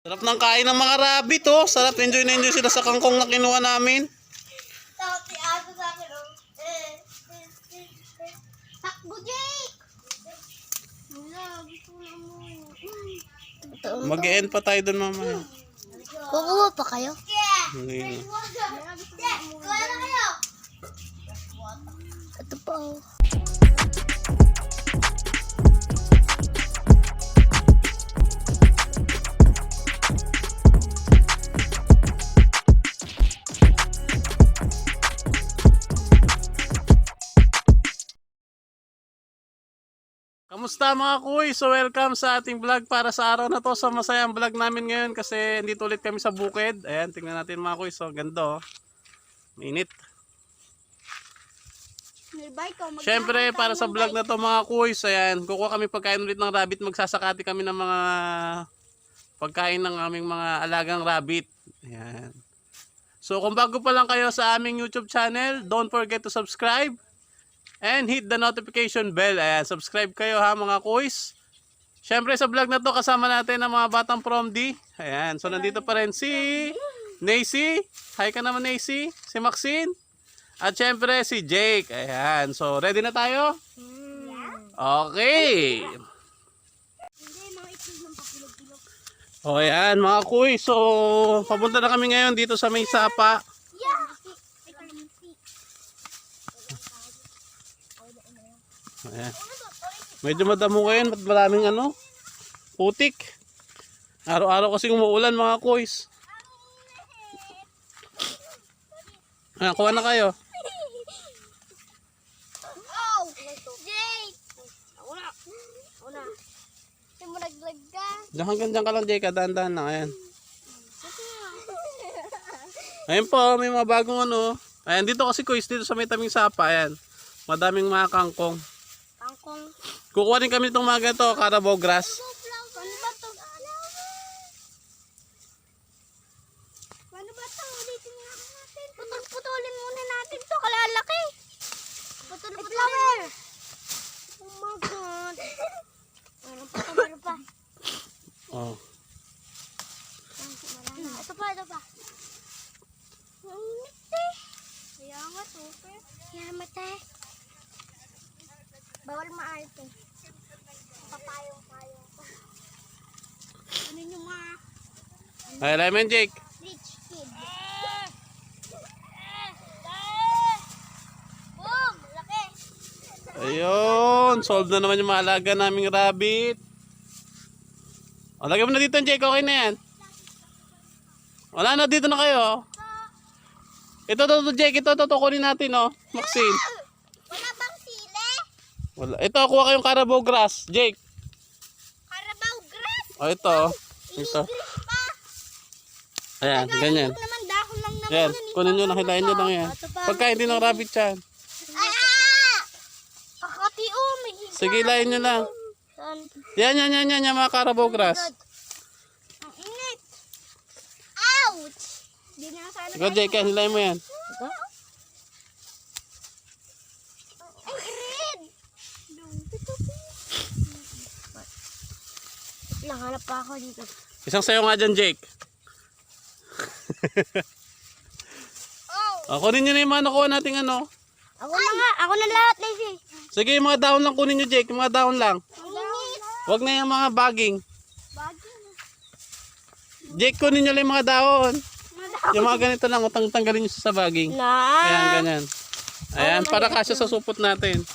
Sarap ng kain ng mga rabbit, oh. Sarap, enjoy na enjoy sila sa kangkong na kinuha namin. Takbo, Jake! Mag-e-end pa tayo dun mamaya. Kukuha pa kayo? Hindi. Kuha na kayo! Ito pa, oh. Kamusta mga kuy? So welcome sa ating vlog para sa araw na to. Sa masayang vlog namin ngayon kasi dito ulit kami sa bukid. Ayan, tingnan natin mga kuy. So ganda, oh. Mainit. Siyempre para sa vlog na to mga kuy, so ayan, kukuha kami pagkain ulit ng rabbit. Magsasakati kami ng mga pagkain ng aming mga alagang rabbit. Ayan. So kung bago pa lang kayo sa aming YouTube channel, don't forget to subscribe. And hit the notification bell. Ayan, subscribe kayo ha mga kuys. Siyempre sa vlog na to kasama natin ang mga batang prom D. Ayan, so nandito pa rin si Nacy. Hi ka naman Nacy. Si Maxine. At siyempre si Jake. Ayan, so ready na tayo? Okay. O ayan mga kuy. So papunta na kami ngayon dito sa may sapa. Ayan. Medyo madamo ngayon at maraming putik. Araw-araw kasi umuulan mga kuys. Ayan, kuha na kayo. Oh! Jake! Una. Hindi mo naglag ka. Hanggang ka lang Jake, dahan-dahan lang. Ayan. Ayan po, may mga bagong Ayan, dito kasi kuys, dito sa may tabing sapa. Ayan. Madaming mga kangkong. Kangkong. Kukuha din kami itong mga ganito, Carabao grass. Paano ba ito? Paano ba ito? Ulitin nga natin. Putulin muna natin ito. Kalalaki. Putulin. Oh my God. Ano pa? Oh. Ito pa. Ang init eh. Kaya nga, super. Kaya mate. Bawal maarte. Papayong-payong. Ano yung mga Ay, lemon Jake. rich kid? Boom! Laki! Ayun, solve na naman yung mga alaga naming rabbit. O, lagay mo na dito Jake, okay na yan. Wala na, dito na kayo. Ito Jake, ito kunin natin Maxine. Wala bang sile? Wala. Ito, kuha kayong Carabao grass, Jake. Carabao grass? O, ito. Ito. English pa? Ayan, ganyan. Huwag naman dahon lang naman. Yan, kunin nyo, nakilain nyo lang yan. Pagkain din ng rabbit yan. Kakati may higa. Sige, lain nyo lang. Saan? Yan, yung mga Carabao grass. Ang init. Ouch! Di na sana. Ikaw Jake, yan, hilain mo yan. Ay, red! Nahanap pa ako dito. Isang sayo nga dyan, Jake. Oh! O, kunin nyo na yung mga nakuha nating Ako na lahat, Lazy. Sige, yung mga dahon lang kunin nyo, Jake. Yung mga dahon lang. Ang init. Huwag na yung mga baging. Bagay. Jake, kunin nyo lang yung mga dahon. Yung mga ganito lang, tanggalin nyo sa baging. Ayan, ganyan. Ayan, para kasya sa supot natin.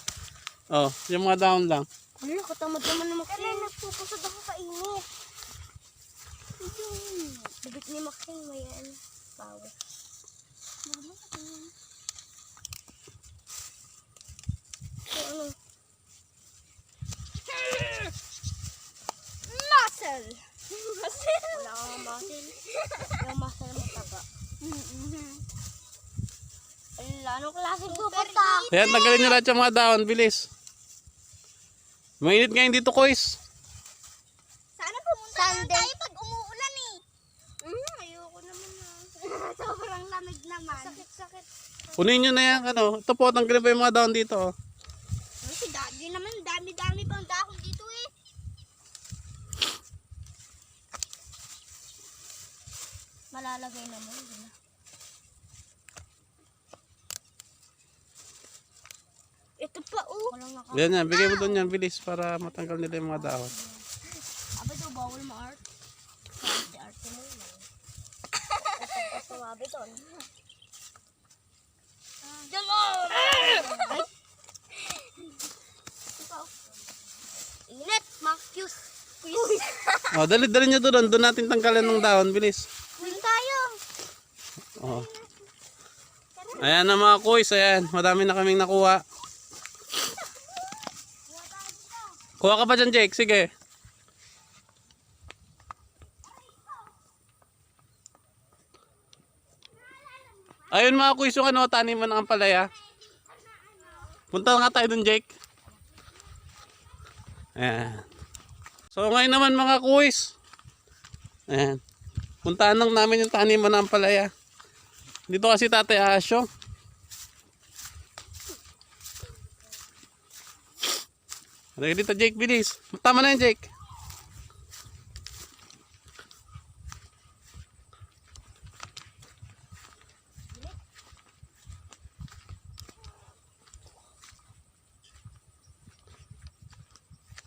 Oh, yung mga dahon lang. Ano, katamad naman na Maxine. Kaya nagpupusod ako kainit. Bibit ni Maxine, may power. Ano? Muscle! Wala kang muscle. Yung muscle mo taga. Anong klaseng pupunta? Ayan, tanggalin nyo lahat yung mga dahon. Bilis. Mainit ngayon dito, Kois. Sana pumunta lang tayo pag umuulan eh. Ayoko naman na. Sobrang lamig naman. Sakit. Kunin nyo na yan, Ito po, tanggalin pa yung mga dahon dito, Si Daddy naman, dami-dami pang dahon dito eh. Malalagay naman. Diba? Ito pa, Yan yan, bigay mo doon yan, bilis para matanggal nila yung mga dahon. Aba ito, bawal ma-art. Art mo lang. Ito sumabi doon. Diyan o! Init, Marcus. O, dali nyo doon. Doon natin tanggalan ng dahon, bilis. Doon tayo. O. Ayan na mga kuys, ayan. Madami na kaming nakuha. Kuha ka pa dyan, Jake. Sige. Ayun mga kuys, yung ano, taniman ng ampalaya. Punta nga tayo dun, Jake. Ayan. So ngayon naman mga kuys. Ayan. Puntahan lang namin yung taniman ng ampalaya. Dito kasi Tatay Asyo. Halika dito, Jake, bilis. Tama na yan, Jake.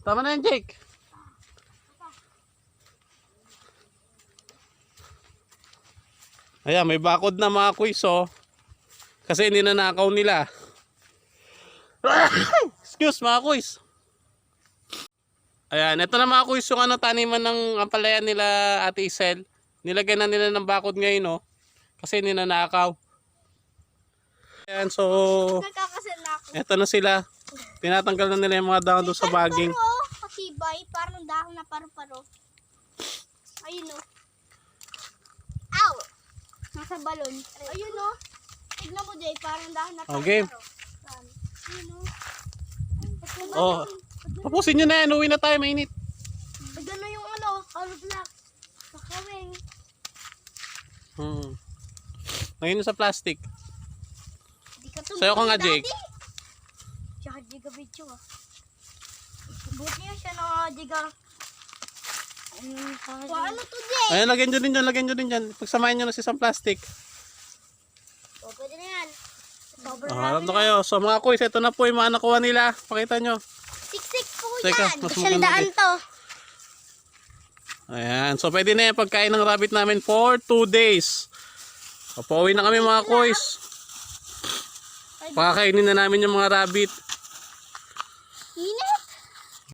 Tama na yan, Jake. Ayan, may bakod na mga kuys, oh. Kasi ninanakaw nila. Excuse mga kuys. Ayan, ito na mga kuys yung ano, taniman ng ampalaya nila Ate Isel. Nilagyan na nila ng bakod ngayon, oh. Kasi ninanakaw. Ayan, so ito na sila. Tinatanggal na nila yung mga dahon doon sa baging. Kasibay, parang dahon na paru-paro. Ayun o. Ow! Nasa balon. Ayun o. Tignan mo, Jay, parang dahon na paru-paro. Okay. Ayun o. Oh. Tapusin nyo na yan, uwi na tayo, mainit. Gano'n yung ano, color black. Pakawing. Ngayon sa plastic. Di ka Sayo ka nga, Jake. Tsaka Jiga video ah. Buti niya siya na Jiga. Ano to, Jake? Ayan, lagyan nyo din dyan. Pagsamahin nyo na sa isang plastic. O, pwede na yan. Sobrang Harap na kayo. So mga kuys, ito na po yung mga nakuha nila. Pakita nyo. siksik po Teka, yan. mas Isang maganda daan din. to. Ayan, so pwede na yung pagkain ng rabbit namin for 2 days. So, pauwi na kami mga kuys. Pakakainin na namin yung mga rabbit. Init.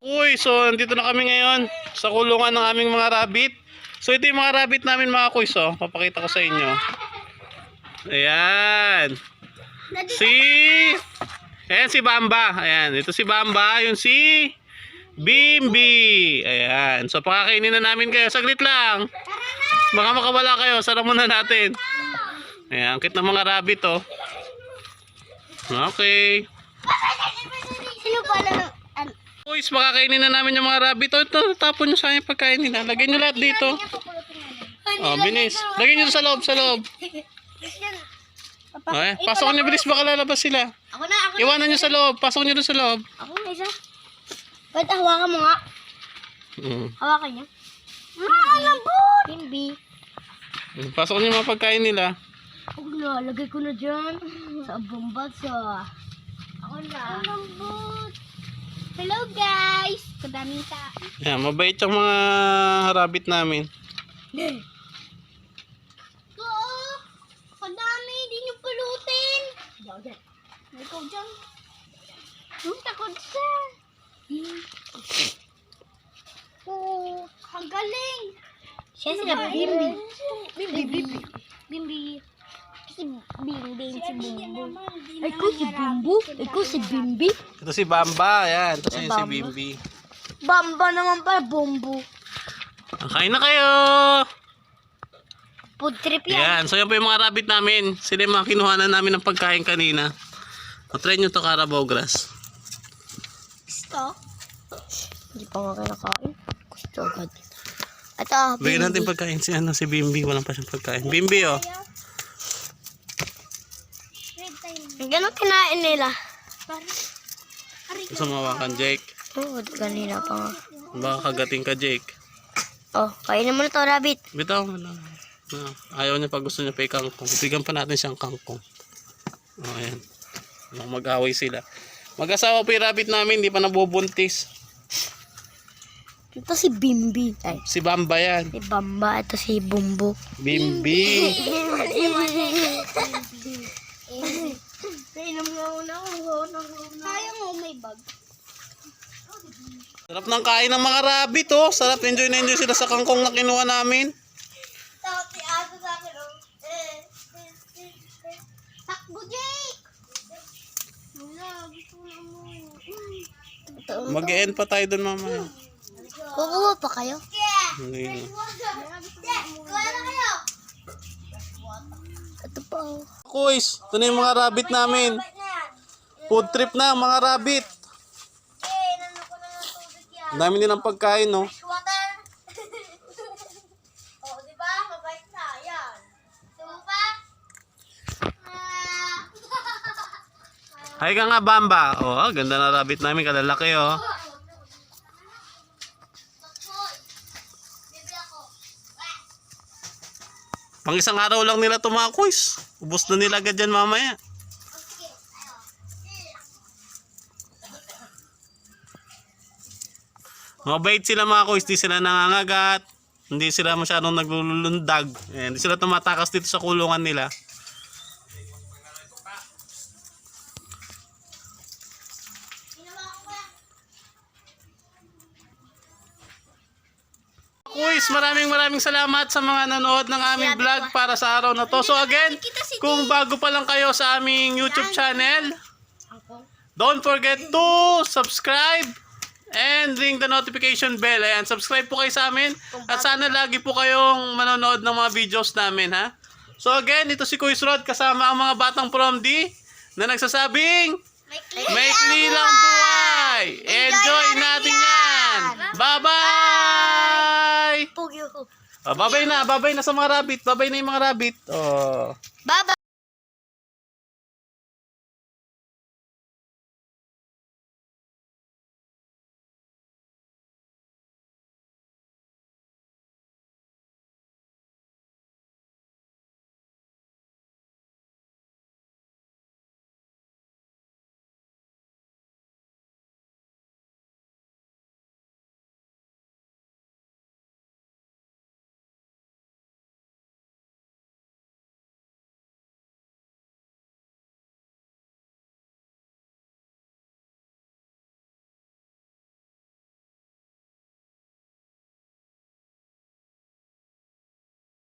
Uy, so nandito na kami ngayon sa kulungan ng aming mga rabbit. So ito yung mga rabbit namin mga kuys, oh. Papakita ko sa inyo. Ayan. Ayan si Bamba. Ayan, ito si Bamba. Yun si Bimbi. Ayan. So pakakainin na namin kayo. Saglit lang. Baka makawala kayo. Sarap muna natin. Ayan, kit ng mga rabbit, oh. Okay. Sino pala Boys, makakainin na namin yung mga rabbit. Oh, ito, tapon nyo sa akin pagkain nila. Lagyan nyo lahat dito. Oh, binis. Lagyan nyo sa loob, sa loob. Okay, pasok nyo bilis, baka lalabas sila. Ako na. Iwanan nyo sa loob, pasok nyo doon sa loob. Ako na isa. Ba't hawakan mo nga? Hawakan niya. Alam po! Bimbi. Pasok nyo yung mga pagkain nila. Ako na, lagay ko na dyan. Sa bombag sa... Ako na. Lambot. Hello guys! Kadaming sa... Yan, mabait yung mga rabbit namin. Oo! Kadami! Hindi nyo pulutin! Ikaw dyan. Ikaw dyan. Takot siya. Oo! Ang galing! Siya sila Bimbi. Bimbi. Bimbi. Si Bimbi, si Bumbo. Ikaw si Bumbo? Ikaw si Bimbi? Ito si Bamba, ayan. Ito si Bimbi. Bamba naman pa, Bumbo. Kain na kayo! Food trip yan. Ayan, so yan po yung mga rabbit namin. Sila yung mga kinuhanan namin ng pagkain kanina. O-try nyo to Carabao grass. Gusto? Hindi pa nga kinakain. Gusto agad. Ito, Bigyan natin pagkain si Bimbi. Walang pa siyang pagkain. Bimbi, oh. Gano'n kinain nila? Gusto mawakan, Jake. Oo, kanina pa nga. Baka kagating ka, Jake. Oh, kainin mo na to, rabbit. Bitaw mo na. Ayaw niya pag gusto niya pa ikangkong. Bigyan pa natin siyang kangkong. Oh, ayan. Mag-away sila. Mag-asawa pa yung rabbit namin, hindi pa nabubuntis. Ito si Bimbi. Ay, Si Bamba yan. si Bamba. Ito si Bumbo. Bimbi. Kaya mo may bag. Sarap ng kain ng mga rabbit, oh. Sarap, enjoy na enjoy sila sa kangkong na kinuha namin. Takbo, Jake! Mag-e-end pa tayo dun mamaya. Kukuha pa kayo? Hindi na. Ito pa oh. Kuys, ito na yung mga rabbit namin. Food trip na, mga rabbit. Ang dami nilang pagkain, no? Water. Oh, di ba? Mabait na. Yan. Tumo pa? Hi ka nga, Bamba. Oh, ganda na rabbit namin, kalalaki, oh. Pang isang araw lang nila ito, mga kuys. Ubus na nila agad yan mamaya. Mabait sila, mga kuys. Di sila nangangagat. Hindi sila masyadong naglulundag. Hindi sila tumatakas dito sa kulungan nila. Kuys, maraming salamat sa mga nanood ng aming vlog para sa araw na to. So again, kung bago pa lang kayo sa aming YouTube channel, don't forget to subscribe and ring the notification bell. Ayan, subscribe po kayo sa amin at sana lagi po kayong manonood ng mga videos namin, ha? So again, ito si Kuys Rod kasama ang mga batang from D na nagsasabing maikli lang buhay. Enjoy natin yan. Bye-bye! Pugyo ko. Babay na sa mga rabbit. Babay na yung mga rabbit. Oh. Bye-bye!